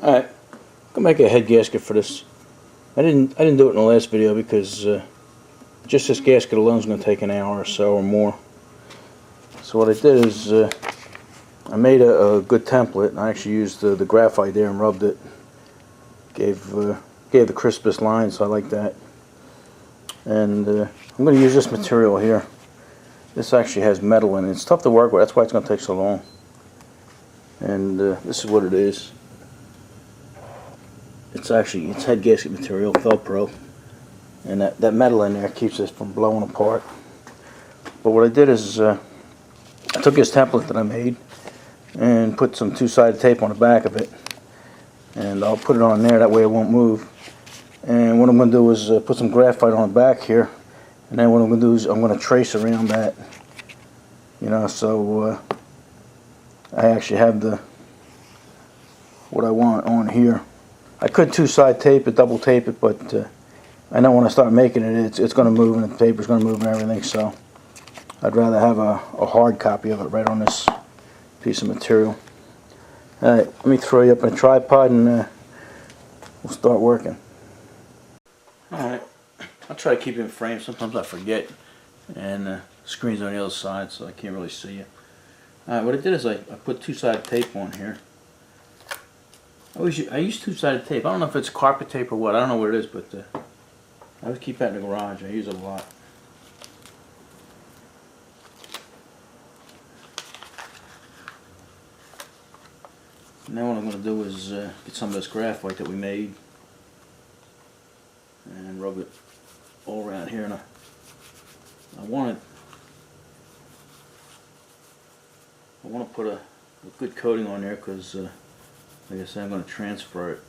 Alright, gonna make a head gasket for this. I didn't do it in the last video because just this gasket alone is gonna take an hour or so or more. So what I did is I made a good template. I actually used the graphite there and rubbed it. Gave the crispest line, so I like that. And I'm going to use this material here. This actually has metal in it. It's tough to work with. That's why it's going to take so long. And this is what it is. It's head gasket material, Velcro, and that metal in there keeps this from blowing apart. But what I did is I took this template that I made and put some two-sided tape on the back of it, and I'll put it on there, that way it won't move. And what I'm going to do is put some graphite on the back here, and then what I'm going to do is I'm going to trace around that, so I actually have what I want on here. I could two-side tape it, double tape it, but I know when I start making it, it's going to move, and the paper's going to move and everything, so I'd rather have a hard copy of it right on this piece of material. Alright, let me throw you up in a tripod and we'll start working. Alright, I'll try to keep it in frame. Sometimes I forget, and the screen's on the other side, so I can't really see you. Alright, what I did is I put two-sided tape on here. I use two-sided tape. I don't know if it's carpet tape or what. I don't know what it is, but I always keep that in the garage. I use it a lot. Now what I'm going to do is get some of this graphite that we made and rub it all around here. And I want to put a good coating on there because, like I said, I'm going to transfer it.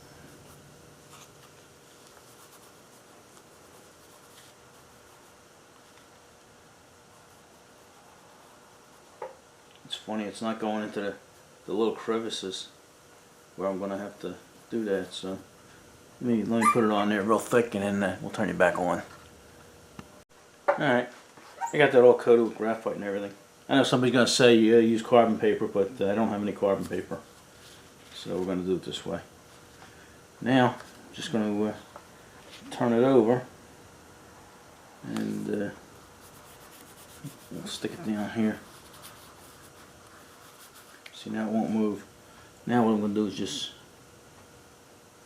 It's funny, it's not going into the little crevices where I'm going to have to do that. So let me put it on there real thick, and then we'll turn it back on. Alright, I got that all coated with graphite and everything. I know somebody's going to say use carbon paper, but I don't have any carbon paper. So we're going to do it this way. Now, I'm just going to turn it over, and we'll stick it down here. See, now it won't move. Now what I'm going to do is just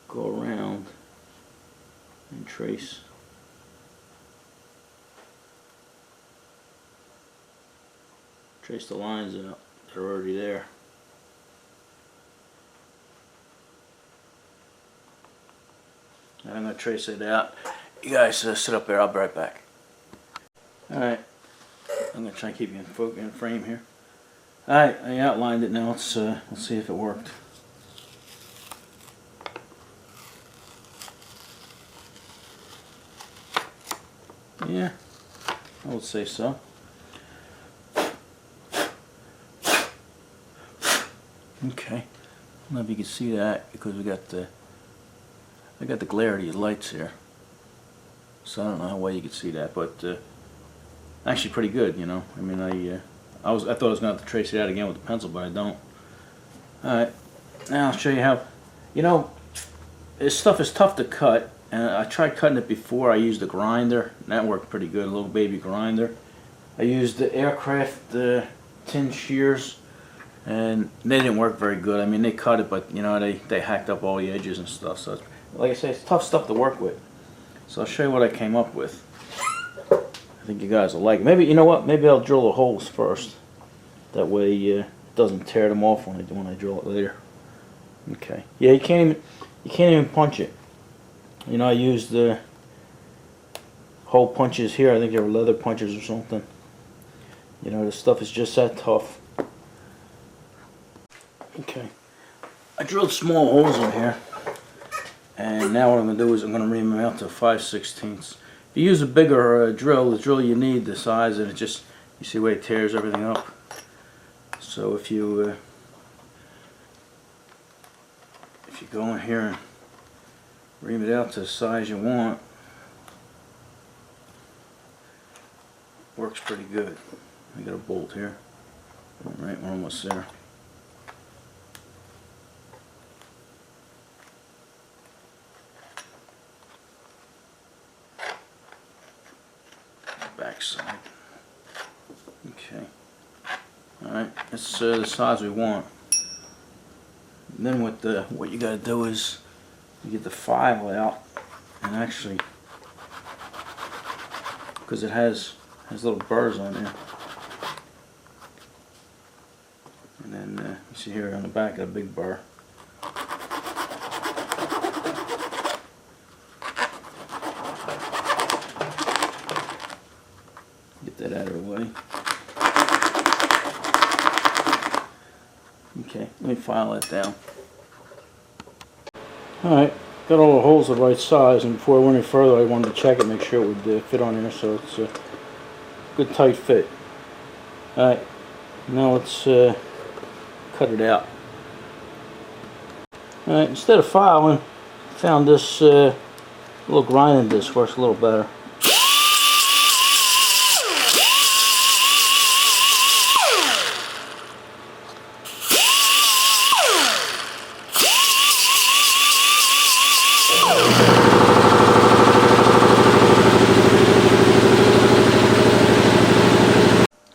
go around and trace. Trace the lines out that are already there. And I'm going to trace it out. You guys sit up there, I'll be right back. Alright, I'm going to try and keep you in frame here. Alright, I outlined it now. Let's see if it worked. Yeah, I would say so. Okay, I don't know if you can see that because I got the glare of these lights here, so I don't know how well you can see that, but actually pretty good, I mean, I thought I was going to have to trace it out again with the pencil, but I don't. Alright, now I'll show you how, this stuff is tough to cut, and I tried cutting it before. I used a grinder, and that worked pretty good, a little baby grinder. I used the aircraft tin shears, and they didn't work very good. I mean, they cut it, but they hacked up all the edges and stuff, so like I say, it's tough stuff to work with. So I'll show you what I came up with. I think you guys will like it. Maybe, you know what, maybe I'll drill the holes first. That way it doesn't tear them off when I drill it later. Okay. Yeah, you can't even punch it. I used the hole punches here. I think they were leather punches or something. This stuff is just that tough. Okay. I drilled small holes in here. And now what I'm going to do is I'm going to ream them out to 5/16. If you use a bigger drill, the drill you need, the size, and you see where it tears everything up. So if you go in here and ream it out to the size you want, works pretty good. I got a bolt here. Alright, we're almost there. side. Okay. Alright, that's the size we want. And then what you gotta do is you get the file out and actually, because it has little burrs on there. And then you see here on the back a big burr. Get that out of the way. Okay, let me file that down. Alright, got all the holes the right size, and before I went any further I wanted to check it, make sure it would fit on there, so it's a good tight fit. Alright, now let's cut it out. Alright, instead of filing, I found this little grinding disc, works a little better.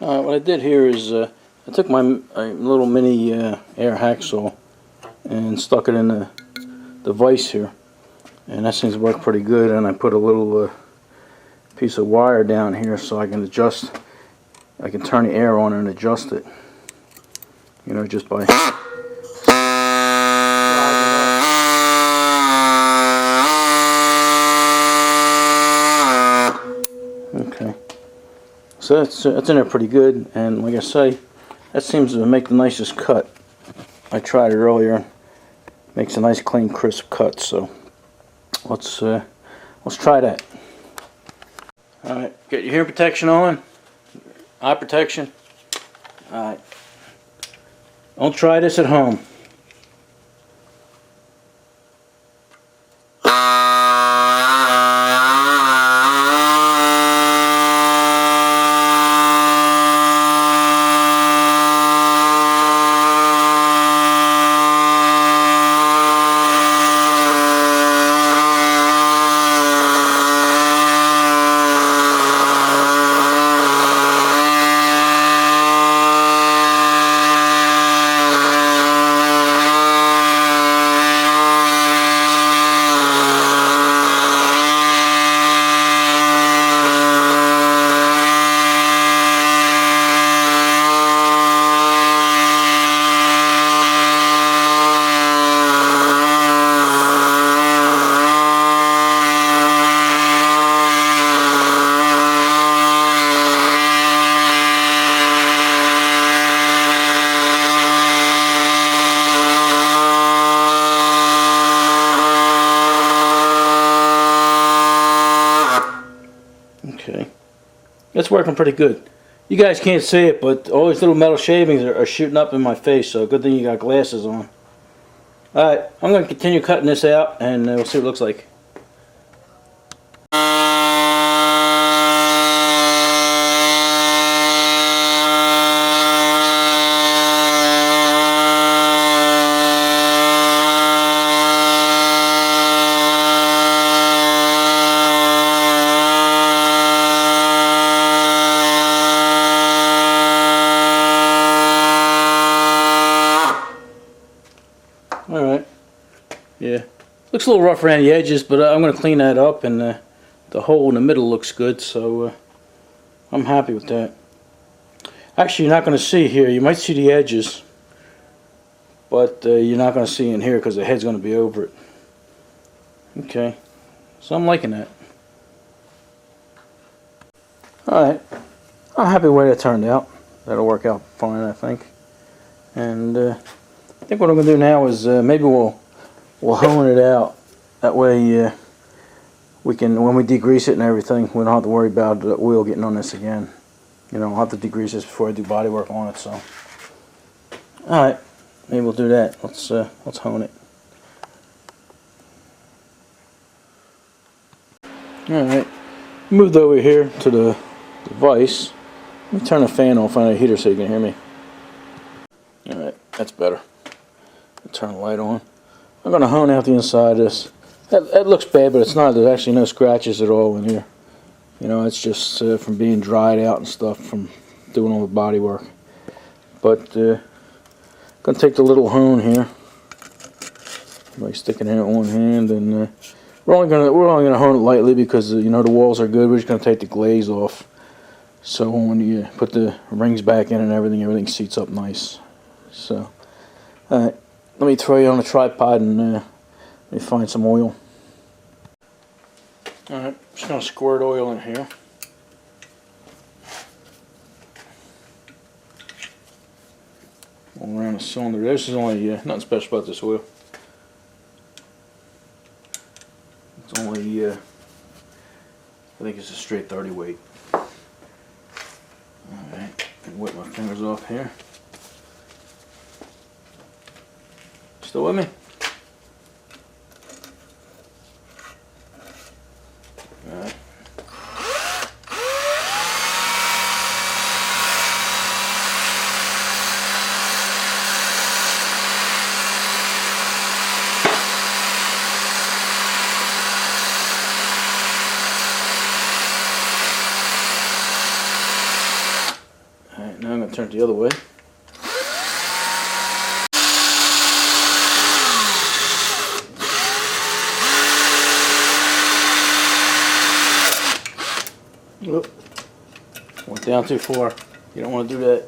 Alright, what I did here is I took my little mini air hacksaw and stuck it in the vise here, and that seems to work pretty good. And I put a little piece of wire down here so I can adjust, I can turn the air on and adjust it, you know, just by okay. So that's in there pretty good, and like I say, that seems to make the nicest cut. I tried it earlier, makes a nice clean crisp cut, so let's try that. Alright, get your hearing protection on, eye protection. Alright, don't try this at home. Okay, that's working pretty good. You guys can't see it, but all these little metal shavings are shooting up in my face, so good thing you got glasses on. Alright, I'm going to continue cutting this out, and we'll see what it looks like. Alright, yeah, looks a little rough around the edges, but I'm going to clean that up, and the hole in the middle looks good, so I'm happy with that. Actually, you're not going to see here, you might see the edges, but you're not going to see in here because the head's going to be over it. Okay, so I'm liking that. Alright, I'm happy with the way that turned out. That'll work out fine, I think. And I think what I'm going to do now is maybe we'll hone it out. That way we can, when we degrease it and everything, we don't have to worry about the oil getting on this again. You know, I'll have to degrease this before I do body work on it. So, all right, maybe we'll do that. Let's hone it. All right, moved over here to the device. Let me turn the fan off on the heater so you can hear me. All right, that's better. Turn the light on. I'm going to hone out the inside of this. That looks bad, but it's not. There's actually no scratches at all in here. You know, it's just from being dried out and stuff from doing all the body work. But gonna take the little hone here, like sticking it in one hand, and we're only gonna hone it lightly because you know the walls are good. We're just gonna take the glaze off, so when you put the rings back in and everything seats up nice. So, all right, let me throw you on the tripod and let me find some oil. All right, just gonna squirt oil in here. All around the cylinder. This is only nothing special about this oil. It's only I think it's a straight 30 weight. All right, and wipe my fingers off here. Still with me? All right. Alright, now I'm going to turn it the other way. Oop. Went down too far. You don't want to do that.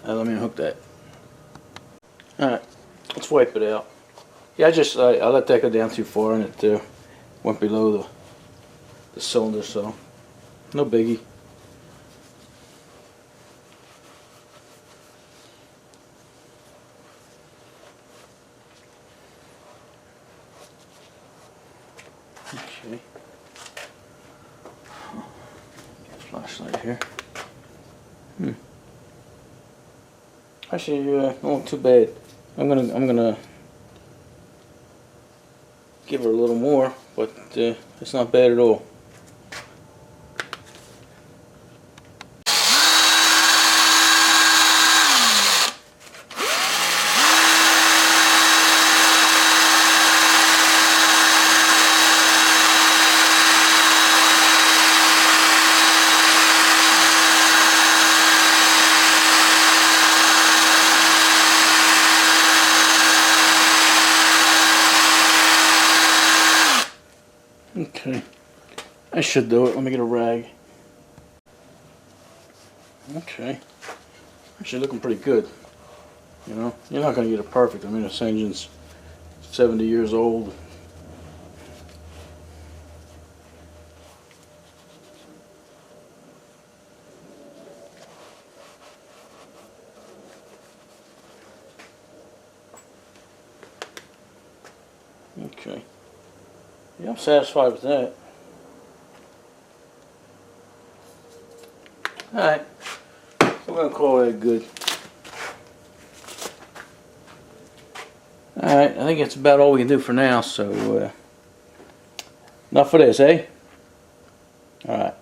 Let me unhook that. Alright, let's wipe it out. Yeah, I let that go down too far and it went below the cylinder, so no biggie. Okay. Flashlight here. Actually, not too bad. I'm gonna give her a little more, but it's not bad at all. Okay, I should do it. Let me get a rag. Okay, actually looking pretty good. You know, you're not going to get it perfect. I mean, this engine's 70 years old. Okay. Yeah, I'm satisfied with that. Alright, we're going to call that good. Alright, I think that's about all we can do for now, so enough of this, eh? Alright.